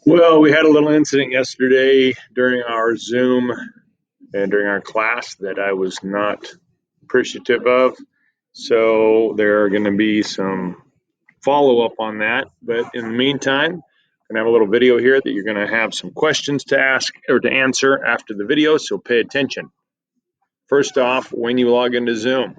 Well, we had a little incident yesterday during our Zoom and during our class that I was not appreciative of. So there are going to be some follow up on that. But in the meantime, I'm going to have a little video here that you're going to have some questions to ask or to answer after the video. So pay attention. First off, when you log into Zoom,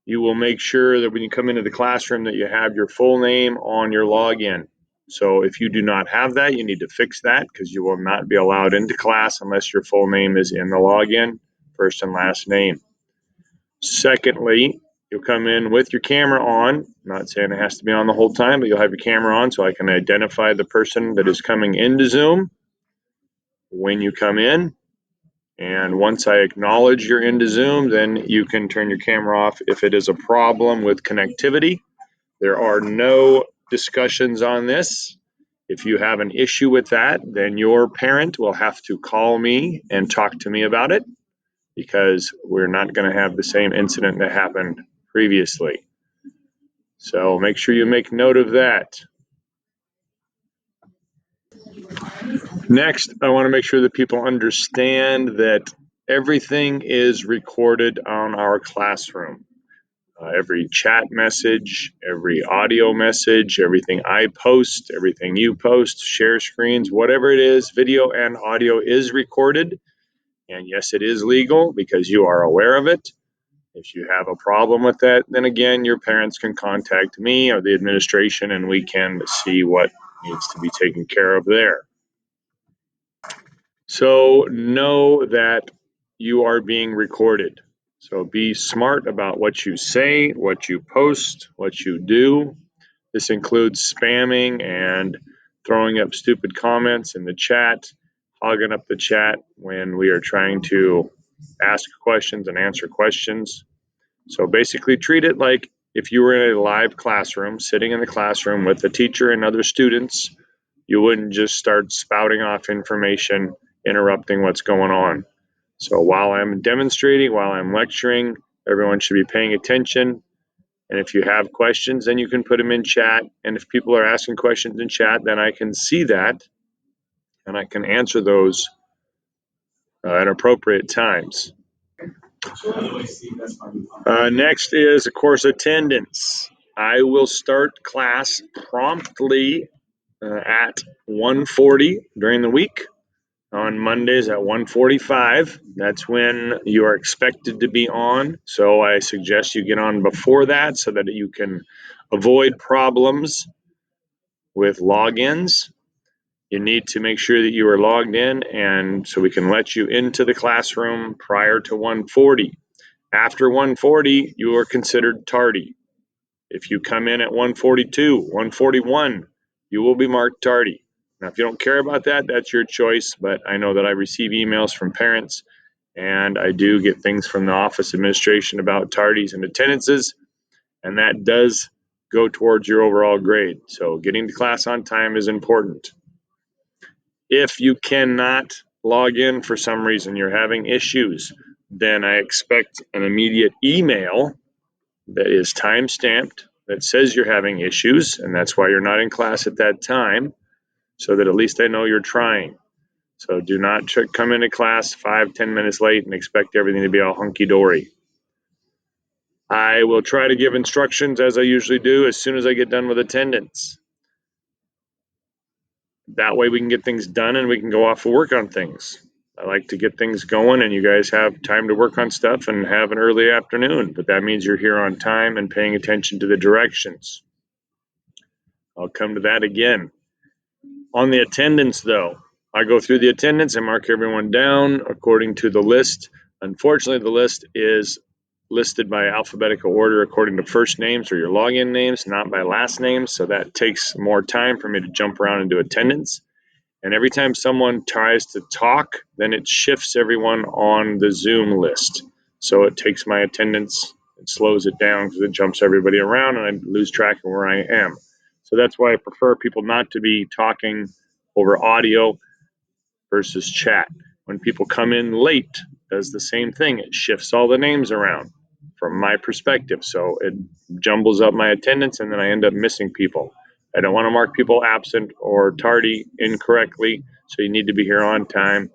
you will make sure that when you come into the classroom that you have your full name on your login. So if you do not have that, you need to fix that because you will not be allowed into class unless your full name is in the login, first and last name. Secondly, you'll come in with your camera on. I'm not saying it has to be on the whole time, but you'll have your camera on so I can identify the person that is coming into Zoom when you come in. And once I acknowledge you're into Zoom, then you can turn your camera off if it is a problem with connectivity. There are no discussions on this. If you have an issue with that, then your parent will have to call me and talk to me about it because we're not going to have the same incident that happened previously. So make sure you make note of that. Next, I want to make sure that people understand that everything is recorded on our classroom. Every chat message, every audio message, everything I post, everything you post, share screens, whatever it is, video and audio is recorded. And yes, it is legal because you are aware of it. If you have a problem with that, then again, your parents can contact me or the administration and we can see what needs to be taken care of there. So know that you are being recorded. So be smart about what you say, what you post, what you do. This includes spamming and throwing up stupid comments in the chat, hogging up the chat when we are trying to ask questions and answer questions. So basically treat it like if you were in a live classroom, sitting in the classroom with the teacher and other students. You wouldn't just start spouting off information, interrupting what's going on. So while I'm demonstrating, while I'm lecturing, everyone should be paying attention. And if you have questions, then you can put them in chat. And if people are asking questions in chat, then I can see that and I can answer those at appropriate times. Next is, of course, attendance. I will start class promptly at 1:40 during the week. On Mondays at 1:45. That's when you are expected to be on. So I suggest you get on before that so that you can avoid problems with logins. You need to make sure that you are logged in and so we can let you into the classroom prior to 1:40. After 1:40, you are considered tardy. If you come in at 1:42, 1:41, you will be marked tardy. Now, if you don't care about that, that's your choice, but I know that I receive emails from parents and I do get things from the office administration about tardies and attendances, and that does go towards your overall grade. So getting to class on time is important. If you cannot log in for some reason, you're having issues, then I expect an immediate email that is time stamped that says you're having issues, and that's why you're not in class at that time, so that at least I know you're trying. So do not come into class 5-10 minutes late and expect everything to be all hunky-dory. I will try to give instructions, as I usually do, as soon as I get done with attendance. That way we can get things done and we can go off and work on things. I like to get things going and you guys have time to work on stuff and have an early afternoon, but that means you're here on time and paying attention to the directions. I'll come to that again. On the attendance, though, I go through the attendance and mark everyone down according to the list. Unfortunately, the list is listed by alphabetical order according to first names or your login names, not by last names. So that takes more time for me to jump around and do attendance. And every time someone tries to talk, then it shifts everyone on the Zoom list. So it takes my attendance, it slows it down because it jumps everybody around and I lose track of where I am. So that's why I prefer people not to be talking over audio versus chat. When people come in late, it does the same thing. It shifts all the names around from my perspective. So it jumbles up my attendance and then I end up missing people. I don't want to mark people absent or tardy incorrectly, so you need to be here on time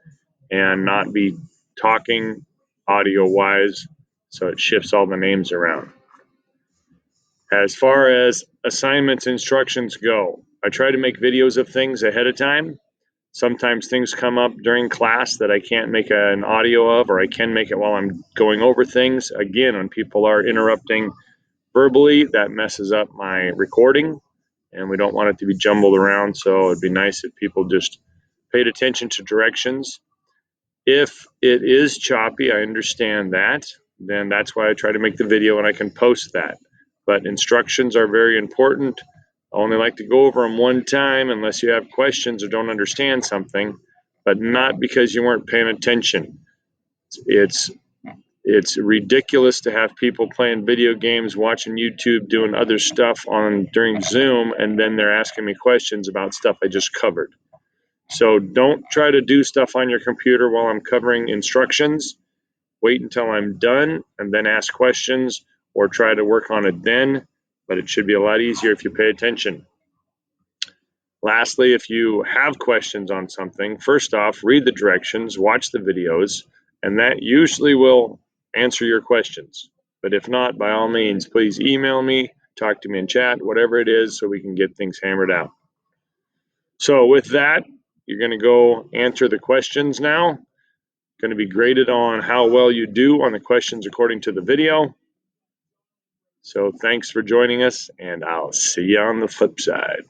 and not be talking audio-wise, so it shifts all the names around. As far as assignments instructions go, I try to make videos of things ahead of time. Sometimes things come up during class that I can't make an audio of, or I can make it while I'm going over things. Again, when people are interrupting verbally, that messes up my recording, and we don't want it to be jumbled around. So it'd be nice if people just paid attention to directions. If it is choppy, I understand that. Then that's why I try to make the video and I can post that. But instructions are very important. I only like to go over them one time unless you have questions or don't understand something, but not because you weren't paying attention. It's ridiculous to have people playing video games, watching YouTube, doing other stuff during Zoom, and then they're asking me questions about stuff I just covered. So don't try to do stuff on your computer while I'm covering instructions. Wait until I'm done and then ask questions, or try to work on it then, but it should be a lot easier if you pay attention. Lastly, if you have questions on something, first off, read the directions, watch the videos, and that usually will answer your questions. But if not, by all means, please email me, talk to me in chat, whatever it is, so we can get things hammered out. So with that, you're going to go answer the questions now. Going to be graded on how well you do on the questions according to the video. So thanks for joining us, and I'll see you on the flip side.